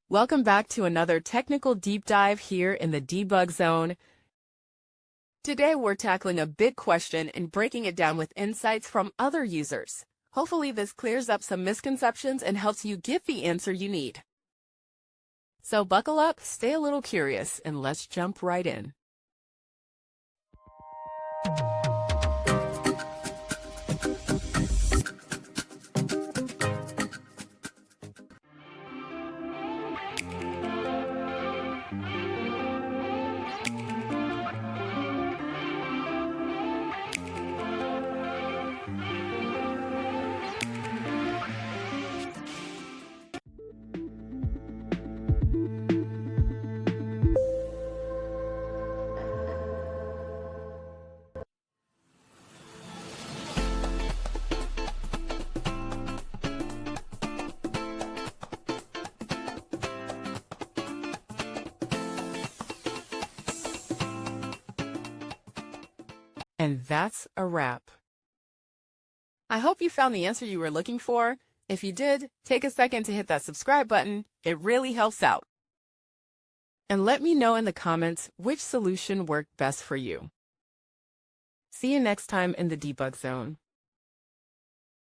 Welcome back to another technical deep dive here in the Debug Zone. Today we're tackling a big question and breaking it down with insights from other users. Hopefully this clears up some misconceptions and helps you get the answer you need. So buckle up, stay a little curious, and let's jump right in. And that's a wrap. I hope you found the answer you were looking for. If you did, take a second to hit that subscribe button. It really helps out. And let me know in the comments which solution worked best for you. See you next time in the Debug Zone.